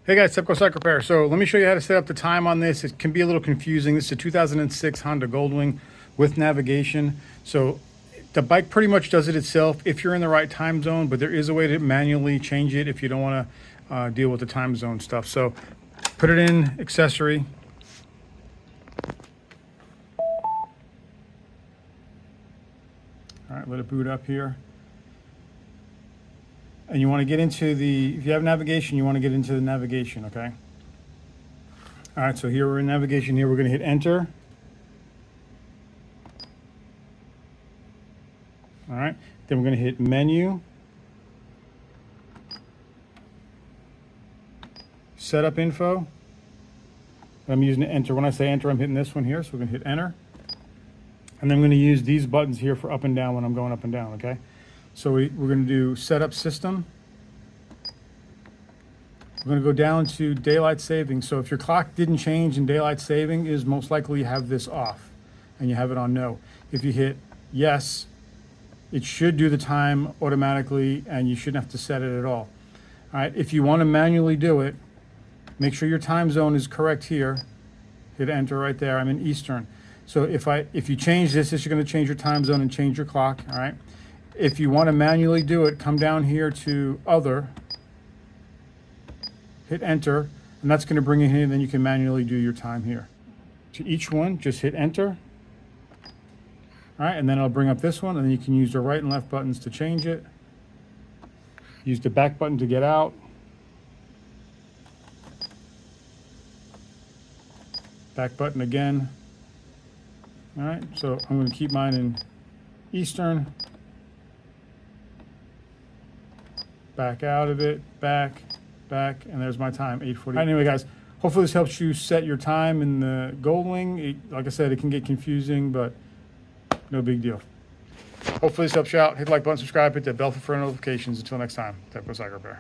Hey guys, Tepcocyclerepair. So let me show you how to set up the time on this. It can be a little confusing. This is a 2006 Honda Goldwing with navigation. So the bike pretty much does it itself if you're in the right time zone, but there is a way to manually change it if you don't want to deal with the time zone stuff. So put it in accessory. All right, let it boot up here. And you want to get into the, if you have navigation, you want to get into the navigation, okay? All right, so here we're in navigation here. We're going to hit enter. All right, then we're going to hit menu. Setup info. I'm using enter. When I say enter, I'm hitting this one here. So we're going to hit enter. And then I'm going to use these buttons here for up and down when I'm going up and down, okay? So we're going to do setup system. We're going to go down to daylight saving. So if your clock didn't change in daylight saving, is most likely you have this off and you have it on no. If you hit yes, it should do the time automatically and you shouldn't have to set it at all. All right, if you want to manually do it, make sure your time zone is correct here. Hit enter right there. I'm in Eastern. So if you change this is going to change your time zone and change your clock, all right? If you want to manually do it, come down here to other, hit enter, and that's going to bring it in, and then you can manually do your time here. To each one, just hit enter. All right, and then I'll bring up this one, and then you can use the right and left buttons to change it. Use the back button to get out. Back button again. All right, so I'm going to keep mine in Eastern. Back out of it, back, and there's my time, 8:40. Anyway, guys, hopefully this helps you set your time in the Goldwing. Like I said, it can get confusing, but no big deal. Hopefully this helps you out. Hit the like button, subscribe, hit that bell for further notifications. Until next time, Tepcocyclerepair.